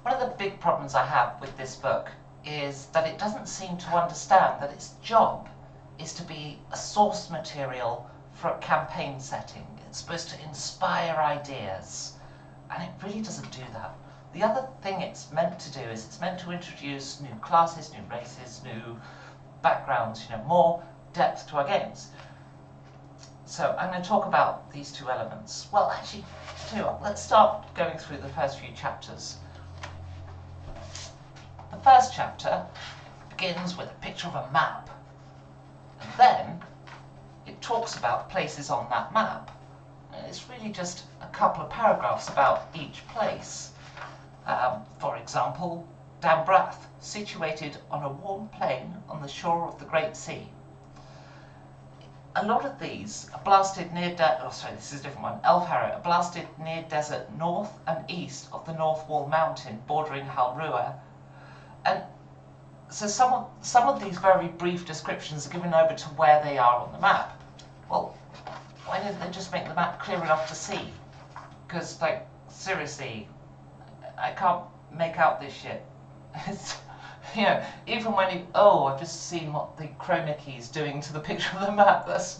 One of the big problems I have with this book is that it doesn't seem to understand that its job is to be a source material for a campaign setting. It's supposed to inspire ideas, and it really doesn't do that. The other thing it's meant to do is it's meant to introduce new classes, new races, new backgrounds, more depth to our games. So I'm going to talk about these two elements. Well, actually, tell you what, let's start going through the first few chapters. The first chapter begins with a picture of a map, and then it talks about places on that map. And it's really just a couple of paragraphs about each place. For example, Dambrath, situated on a warm plain on the shore of the Great Sea. A lot of these are blasted near this is a different one. Elfharrow are blasted near desert north and east of the North Wall Mountain bordering Halrua. And so some of these very brief descriptions are given over to where they are on the map. Well, why didn't they just make the map clear enough to see? Because, seriously, I can't make out this shit. It's, even when I've just seen what the chroma key's doing to the picture of the map. That's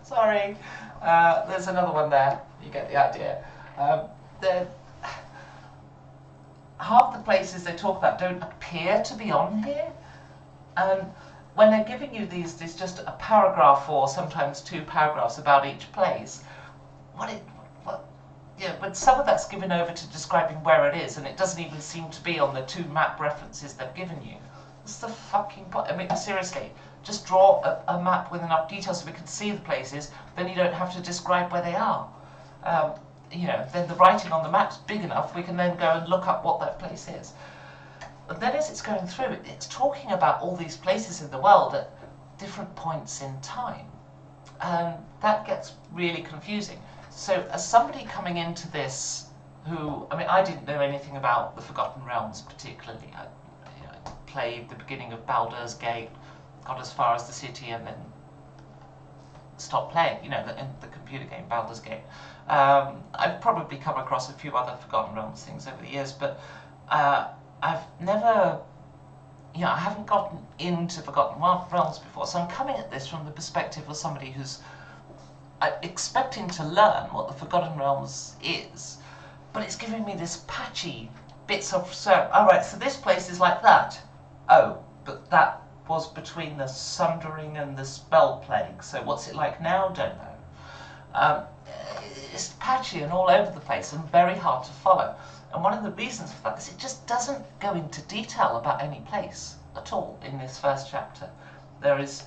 sorry. There's another one there. You get the idea. Half the places they talk about don't appear to be on here, and when they're giving you these, there's just a paragraph or sometimes two paragraphs about each place. But some of that's given over to describing where it is, and it doesn't even seem to be on the two map references they've given you. What's the fucking point? I mean, seriously, just draw a map with enough detail so we can see the places, then you don't have to describe where they are. Then the writing on the map's big enough, we can then go and look up what that place is. And then as it's going through, it's talking about all these places in the world at different points in time. And that gets really confusing. So as somebody coming into this I didn't know anything about the Forgotten Realms particularly. I played the beginning of Baldur's Gate, got as far as the city, and then stopped playing, in the computer game Baldur's Gate. I've probably come across a few other Forgotten Realms things over the years, but I've never, I haven't gotten into Forgotten Realms before, so I'm coming at this from the perspective of somebody who's expecting to learn what the Forgotten Realms is, but it's giving me this patchy bits of, alright, so this place is like that. Oh, but that was between the Sundering and the Spell Plague, so what's it like now? Don't know. It's patchy and all over the place and very hard to follow. And one of the reasons for that is it just doesn't go into detail about any place at all in this first chapter. There is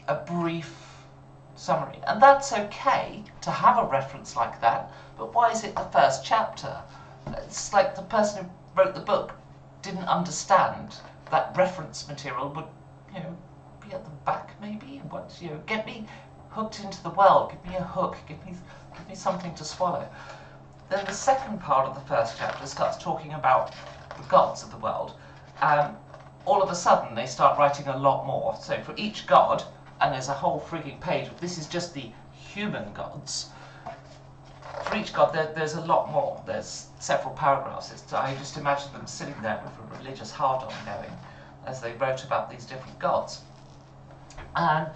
a brief summary, and that's okay to have a reference like that, but why is it the first chapter? It's like the person who wrote the book didn't understand that reference material would, be at the back maybe. Get me hooked into the world, give me a hook, give me something to swallow. Then the second part of the first chapter starts talking about the gods of the world, and all of a sudden they start writing a lot more. So for each god, and there's a whole freaking page, this is just the human gods. For each god there's a lot more, there's several paragraphs. I just imagine them sitting there with a religious hard-on going as they wrote about these different gods. And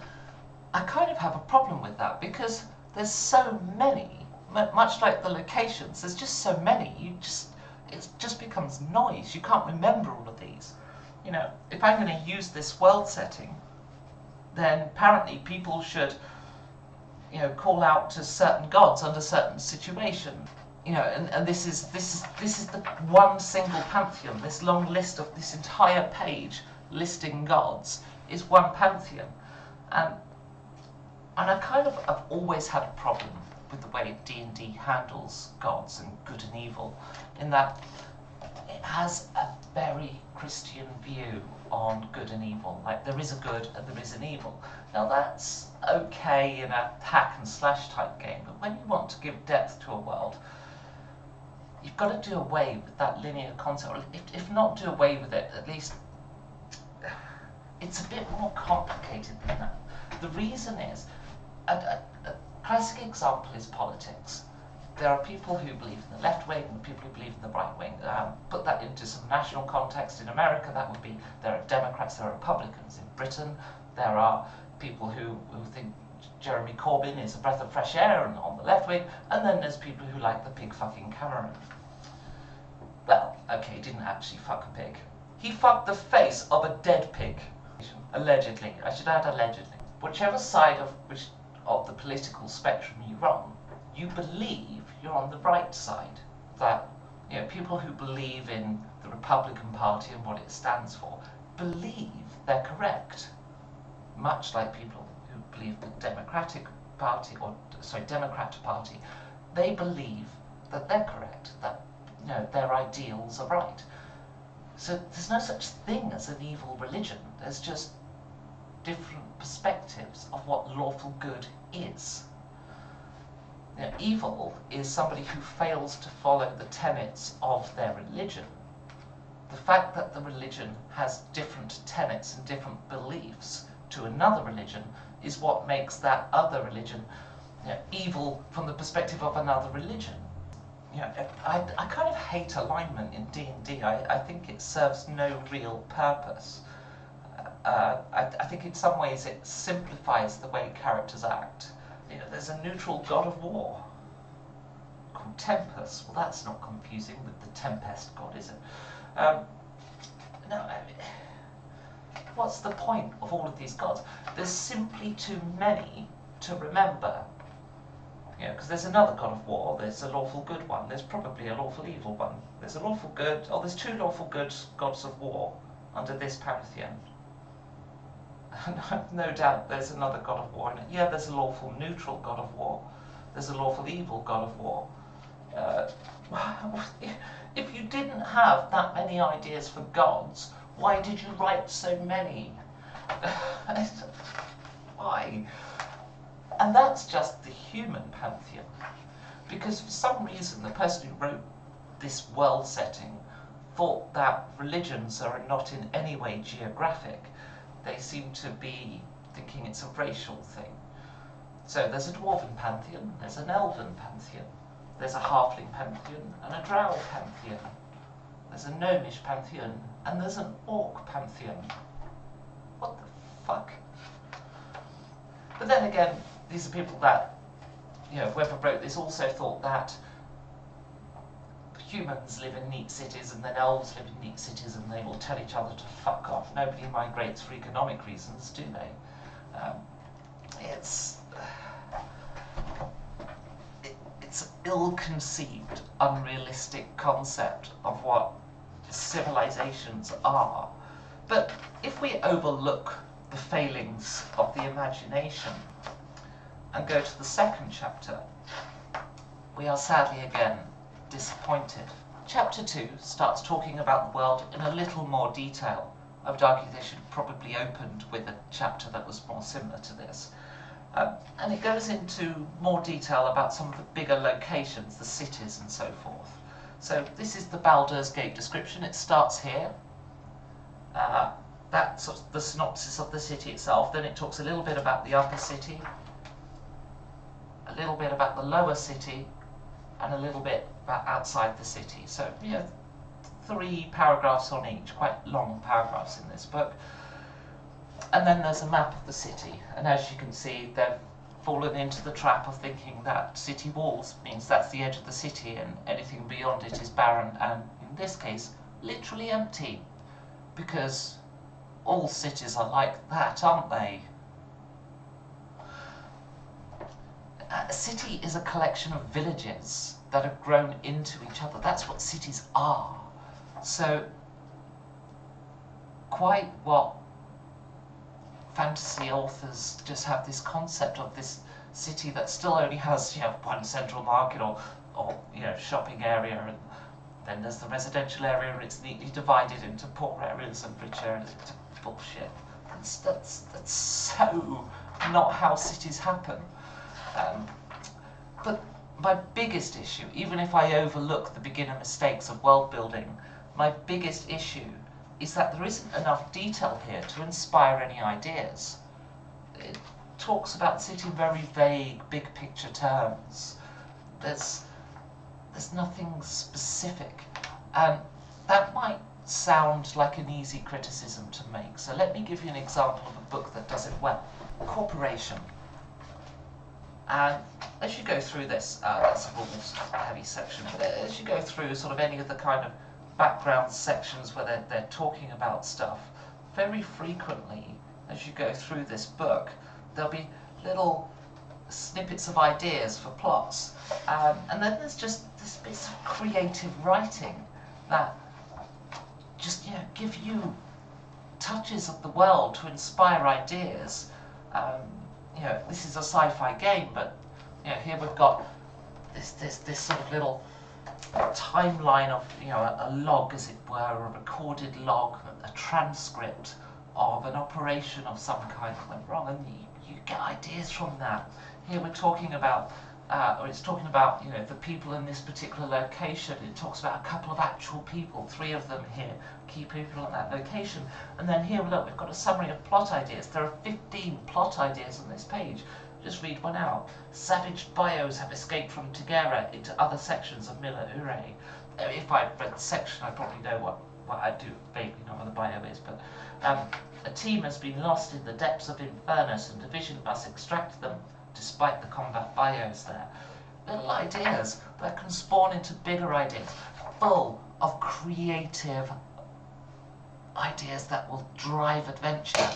I kind of have a problem with that, because there's so many, much like the locations, there's just so many, it just becomes noise. You can't remember all of these. If I'm going to use this world setting, then apparently people should, call out to certain gods under certain situations. And this is the one single pantheon. This long list of this entire page listing gods is one pantheon, and I've always had a problem with the way D&D handles gods and good and evil, in that it has a very Christian view on good and evil. Like, there is a good and there is an evil. Now that's okay in a hack and slash type game, but when you want to give depth to a world, you've got to do away with that linear concept, or if not do away with it, at least it's a bit more complicated than that. The reason is, a classic example is politics. there are people who believe in the left wing and people who believe in the right wing. Put that into some national context. In America, that would be there are Democrats, there are Republicans. In Britain, there are people who think Jeremy Corbyn is a breath of fresh air and on the left wing, and then there's people who like the pig fucking Cameron. Well, okay, he didn't actually fuck a pig. He fucked the face of a dead pig. Allegedly. I should add allegedly. Whichever side of the political spectrum you're on, you believe you're on the right side. That, you know, people who believe in the Republican Party and what it stands for believe they're correct. Much like people who believe the Democrat Party, they believe that they're correct, that, you know, their ideals are right. So there's no such thing as an evil religion. There's just different perspectives of what lawful good is. You know, evil is somebody who fails to follow the tenets of their religion. The fact that the religion has different tenets and different beliefs to another religion is what makes that other religion, you know, evil from the perspective of another religion. You know, I kind of hate alignment in D&D. I think it serves no real purpose. I think in some ways it simplifies the way characters act. You know, there's a neutral god of war called Tempest. Well, that's not confusing with the Tempest god, is it? No, I mean, what's the point of all of these gods? There's simply too many to remember. You know, because there's another god of war, there's a lawful good one, there's probably a lawful evil one. There's a lawful good, there's two lawful good gods of war under this pantheon. No doubt there's another god of war in it. Yeah, there's a lawful neutral god of war. There's a lawful evil god of war. If you didn't have that many ideas for gods, why did you write so many? Why? And that's just the human pantheon. Because for some reason, the person who wrote this world setting thought that religions are not in any way geographic. They seem to be thinking it's a racial thing. So there's a dwarven pantheon, there's an elven pantheon, there's a halfling pantheon and a drow pantheon. There's a gnomish pantheon and there's an orc pantheon. What the fuck? But then again, these are people that, you know, whoever wrote this also thought that humans live in neat cities and then elves live in neat cities and they will tell each other to fuck off. Nobody migrates for economic reasons, do they? It's an ill-conceived, unrealistic concept of what civilizations are. But if we overlook the failings of the imagination and go to the second chapter, we are sadly again disappointed. Chapter 2 starts talking about the world in a little more detail. I would argue they should have probably opened with a chapter that was more similar to this. And it goes into more detail about some of the bigger locations, the cities and so forth. So this is the Baldur's Gate description. It starts here. That's sort of the synopsis of the city itself. Then it talks a little bit about the upper city, a little bit about the lower city, and a little bit about outside the city. So, you know, 3 paragraphs on each, quite long paragraphs in this book. And then there's a map of the city, and as you can see, they've fallen into the trap of thinking that city walls means that's the edge of the city and anything beyond it is barren, and in this case, literally empty. Because all cities are like that, aren't they? A city is a collection of villages that have grown into each other. That's what cities are. So, quite what fantasy authors just have this concept of this city that still only has, you know, one central market or you know, shopping area, and then there's the residential area and it's neatly divided into poor areas and rich areas. It's bullshit. That's so not how cities happen. But my biggest issue, even if I overlook the beginner mistakes of world building, my biggest issue is that there isn't enough detail here to inspire any ideas. It talks about the city in very vague, big picture terms. There's there's nothing specific. And that might sound like an easy criticism to make. So let me give you an example of a book that does it well. Corporation. And as you go through this, that's a almost heavy section, but as you go through sort of any of the kind of background sections where they're talking about stuff, very frequently, as you go through this book, there'll be little snippets of ideas for plots. And then there's just this bit of creative writing that just, give you touches of the world to inspire ideas. This is a sci-fi game, but here we've got this sort of little timeline of a log, as it were, a recorded log, a transcript of an operation of some kind that went wrong, and you get ideas from that. Here we're talking about, or it's talking about, the people in this particular location. It talks about a couple of actual people, 3 of them here, key people on that location. And then here, look, we've got a summary of plot ideas. There are 15 plot ideas on this page. Just read one out. Savage bios have escaped from Tegera into other sections of Miller Ure. If I read the section, I probably know what I do vaguely know what the bio is, but a team has been lost in the depths of Infernus, and Division must extract them despite the combat bios there. Little ideas that can spawn into bigger ideas, full of creative ideas that will drive adventure.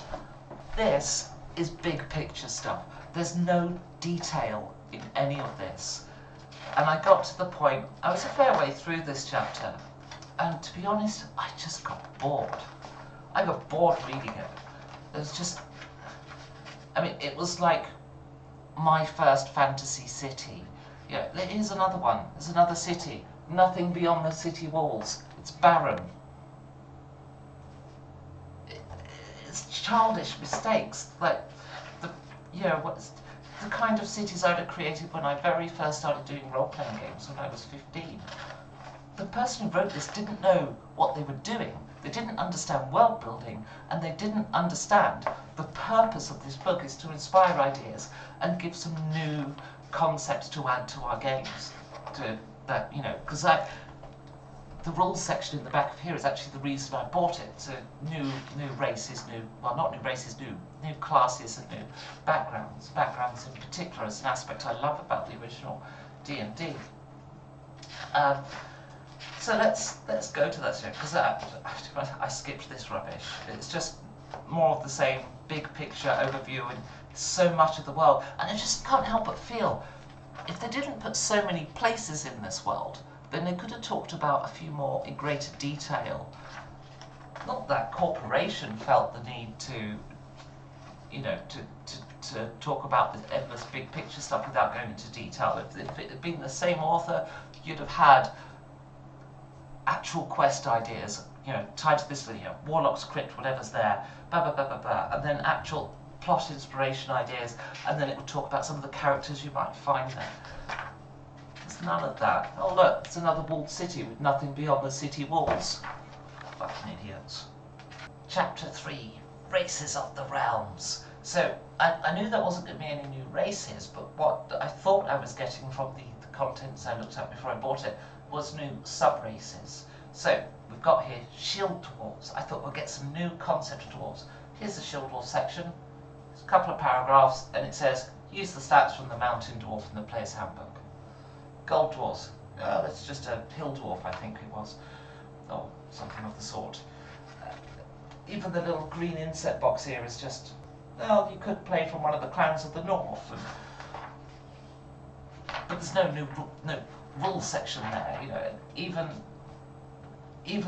This is big picture stuff. There's no detail in any of this. And I got to the point, I was a fair way through this chapter, and to be honest, I just got bored. I got bored reading it. It was just, it was like my first fantasy city. Here's another one. There's another city. Nothing beyond the city walls. It's barren. It's childish mistakes. Like the kind of cities I'd have created when I very first started doing role-playing games when I was 15. The person who wrote this didn't know what they were doing. They didn't understand world building, and they didn't understand the purpose of this book is to inspire ideas and give some new concepts to add to our games. Because the rules section in the back of here is actually the reason I bought it. So new races, not new races, new classes and new backgrounds. Backgrounds in particular is an aspect I love about the original D&D. So let's go to that, because I skipped this rubbish. It's just more of the same big picture overview and so much of the world, and I just can't help but feel if they didn't put so many places in this world, then they could have talked about a few more in greater detail. Not that Corporation felt the need to talk about the endless big picture stuff without going into detail. If it had been the same author, you'd have had actual quest ideas, tied to this video, Warlock's Crypt, whatever's there, and then actual plot inspiration ideas, and then it would talk about some of the characters you might find there. There's none of that. Oh look, it's another walled city with nothing beyond the city walls. Fucking idiots. Chapter 3, Races of the Realms. So, I knew there wasn't going to be any new races, but what I thought I was getting from the contents I looked at before I bought it was new sub-races. So, we've got here Shield Dwarves. I thought we'll get some new concept dwarves. Here's the Shield Dwarf section. There's a couple of paragraphs, and it says, use the stats from the Mountain Dwarf in the Player's Handbook. Gold Dwarves. Oh, that's just a Hill Dwarf, I think it was. Or something of the sort. Even the little green inset box here is just, well, you could play from one of the clans of the north. But there's no rule section there, Even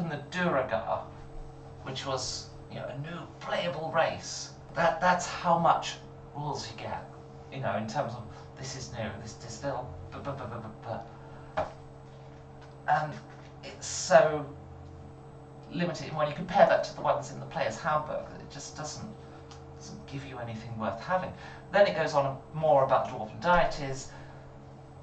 the Duragar, which was, a new playable race, that's how much rules you get, in terms of this is new, this little and it's so limited. And when you compare that to the ones in the Player's Handbook, it just doesn't give you anything worth having. Then it goes on more about the dwarven deities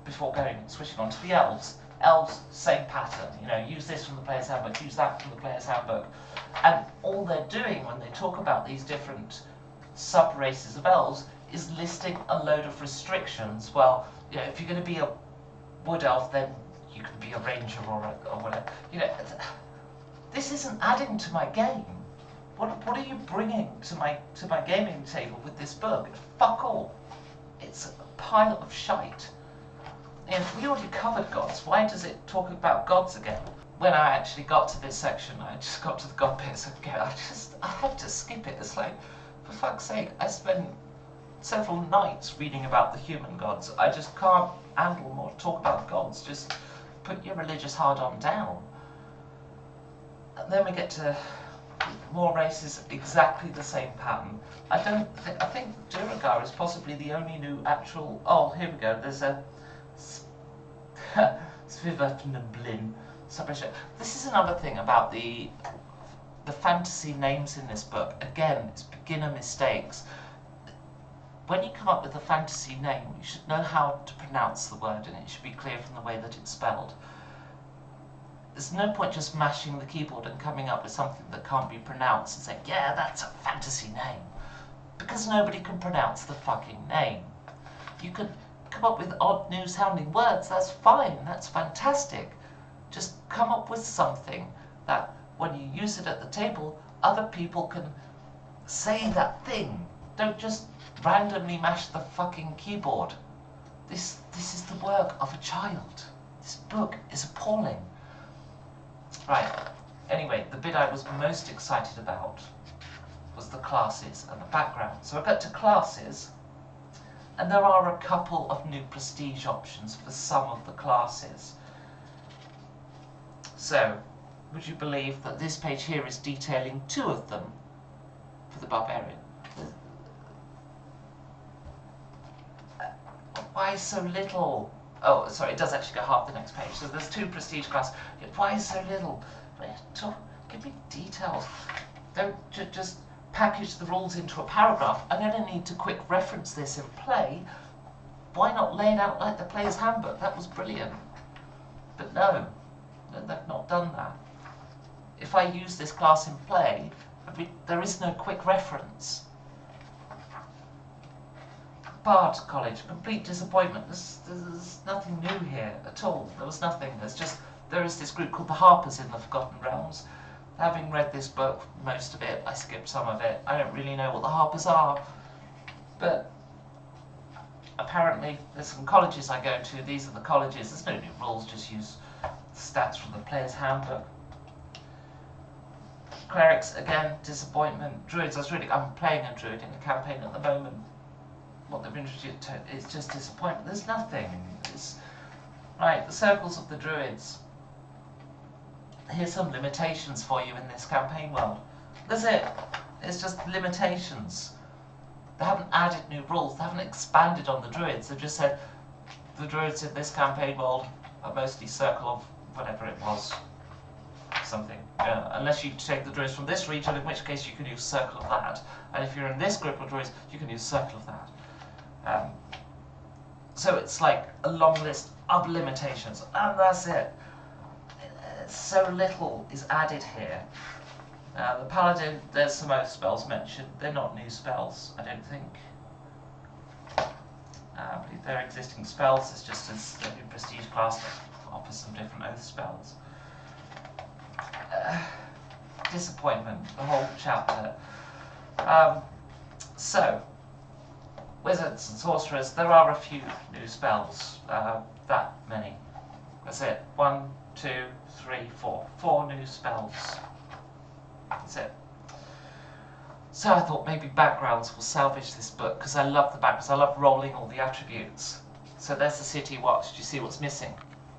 before switching on to the elves. Elves, same pattern. Use this from the Player's Handbook, use that from the Player's Handbook, and all they're doing when they talk about these different sub-races of elves is listing a load of restrictions. Well, if you're going to be a wood elf, then you can be a ranger or whatever. You know, this isn't adding to my game. What are you bringing to my gaming table with this book? Fuck all. It's a pile of shite. And we already covered gods. Why does it talk about gods again? When I actually got to this section, I just got to the god bits again. I had to skip it. It's like, for fuck's sake, I spent several nights reading about the human gods. I just can't handle more talk about gods. Just put your religious hard-on down. And then we get to more races, exactly the same pattern. I think Duragar is possibly the only new actual. Oh, here we go. There's a Svivapnblin submission. This is another thing about the fantasy names in this book. Again, it's beginner mistakes. When you come up with a fantasy name, you should know how to pronounce the word, and it should be clear from the way that it's spelled. There's no point just mashing the keyboard and coming up with something that can't be pronounced and saying, yeah, that's a fantasy name. Because nobody can pronounce the fucking name. You can come up with odd new sounding words, that's fine, that's fantastic. Just come up with something that when you use it at the table, other people can say that thing. Don't just randomly mash the fucking keyboard. This is the work of a child. This book is appalling. Right, anyway, the bit I was most excited about was the classes and the background. So I got to classes, and there are a couple of new prestige options for some of the classes. So, would you believe that this page here is detailing 2 of them for the barbarian? Why so little? Oh, sorry, it does actually go half the next page. So there's 2 prestige classes. Why so little? Give me details. Don't just package the rules into a paragraph. I'm going to need to quick reference this in play. Why not lay it out like the player's handbook? That was brilliant. But no, they've not done that. If I use this class in play, there is no quick reference. Bard College, complete disappointment. There's nothing new here at all. There was nothing. There is this group called the Harpers in the Forgotten Realms. Having read this book, most of it, I skipped some of it. I don't really know what the Harpers are. But apparently there's some colleges I go to. These are the colleges. There's no new rules, just use stats from the player's handbook. Clerics, again, disappointment. Druids, I'm playing a Druid in a campaign at the moment. What they've introduced to is just disappointment. There's nothing. Right, the circles of the Druids. Here's some limitations for you in this campaign world. That's it. It's just limitations. They haven't added new rules. They haven't expanded on the Druids. They've just said the Druids in this campaign world are mostly circle of whatever it was. Something. Unless you take the Druids from this region, in which case you can use circle of that. And if you're in this group of Druids, you can use circle of that. So it's like a long list of limitations, and that's it. So little is added here. The Paladin, there's some oath spells mentioned. They're not new spells, I don't think. I believe they're existing spells. It's just a new prestige class that offers some different oath spells. Disappointment, the whole chapter. So, wizards and sorcerers, there are a few new spells. That many. That's it. 1, 2, 3, 4. 4 new spells. That's it. So I thought maybe backgrounds will salvage this book, because I love the backgrounds. I love rolling all the attributes. So there's the City Watch. Do you see what's missing?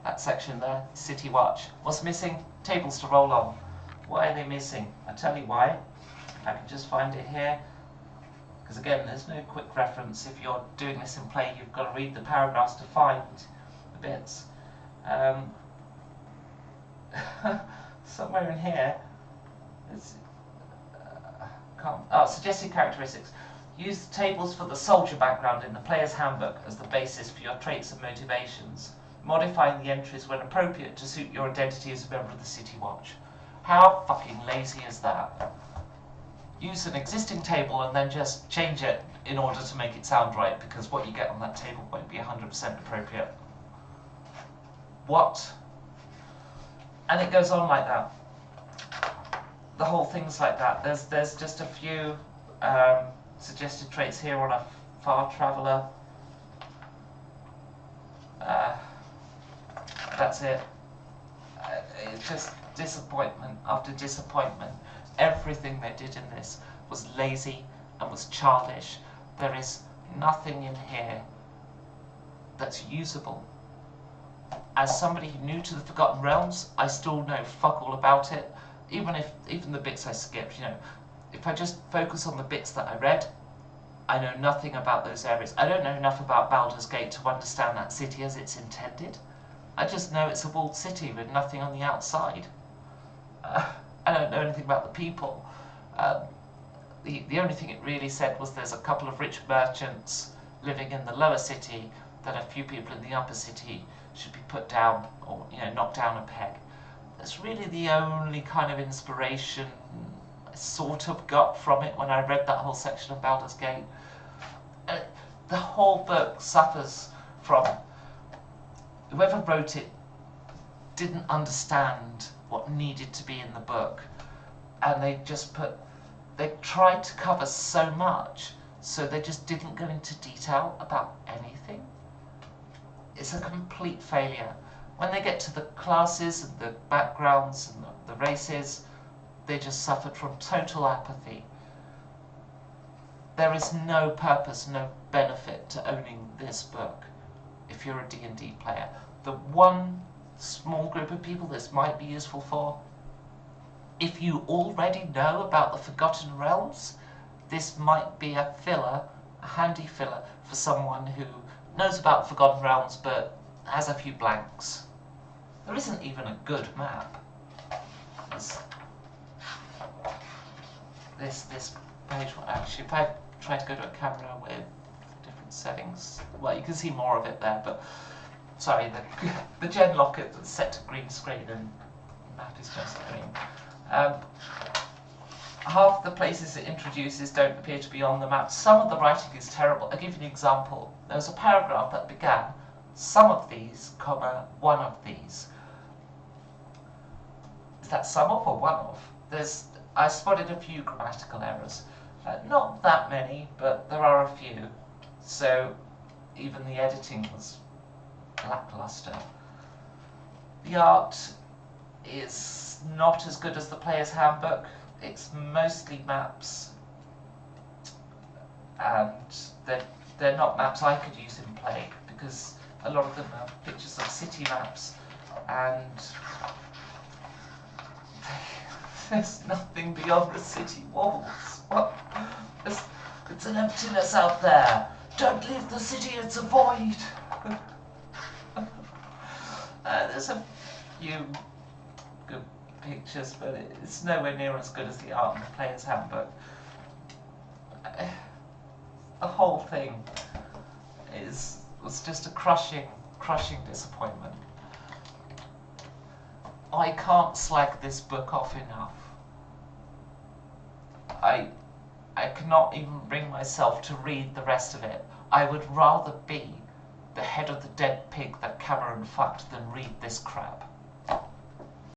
That section there, City Watch. What's missing? Tables to roll on. Why are they missing? I'll tell you why. I can just find it here. Because again, there's no quick reference. If you're doing this in play, you've got to read the paragraphs to find the bits. Somewhere in here, suggested characteristics. Use the tables for the soldier background in the player's handbook as the basis for your traits and motivations, modifying the entries when appropriate to suit your identity as a member of the City Watch. How fucking lazy is that? Use an existing table and then just change it in order to make it sound right, because what you get on that table won't be 100% appropriate. What? And it goes on like that. The whole thing's like that. There's just a few suggested traits here on a far traveller. That's it. It's just disappointment after disappointment. Everything they did in this was lazy and was childish. There is nothing in here that's usable. As somebody new to the Forgotten Realms, I still know fuck all about it. Even the bits I skipped, you know, if I just focus on the bits that I read, I know nothing about those areas. I don't know enough about Baldur's Gate to understand that city as it's intended. I just know it's a walled city with nothing on the outside. I don't know anything about the people. The only thing it really said was there's a couple of rich merchants living in the lower city, that a few people in the upper city should be put down, or, you know, knocked down a peg. That's really the only kind of inspiration I sort of got from it when I read that whole section of Baldur's Gate. The whole book suffers from whoever wrote it didn't understand what needed to be in the book, and they tried to cover so much, so they just didn't go into detail about anything. It's a complete failure. When they get to the classes and the backgrounds and the races, they just suffered from total apathy. There is no purpose, no benefit to owning this book if you're a D&D player. The one small group of people this might be useful for, if you already know about the Forgotten Realms, this might be a filler, a handy filler for someone who knows about Forgotten Realms but has a few blanks. There isn't even a good map. This page, actually, if I try to go to a camera with different settings, well, you can see more of it there, but sorry, the gen lock is set to green screen and map is just green. Half the places it introduces don't appear to be on the map. Some of the writing is terrible. I'll give you an example. There was a paragraph that began, some of these, comma, one of these. Is that some of or one of? I spotted a few grammatical errors. Not that many, but there are a few. So even the editing was lackluster. The art is not as good as the player's handbook. It's mostly maps, and they're not maps I could use in play, because a lot of them are pictures of city maps, and there's nothing beyond the city walls. What? It's an emptiness out there. Don't leave the city, it's a void. There's a few good pictures, but it's nowhere near as good as the art in the player's handbook. The whole thing was just a crushing disappointment. I can't slag this book off enough. I cannot even bring myself to read the rest of it. I would rather be the head of the dead pig that Cameron fucked than read this crap.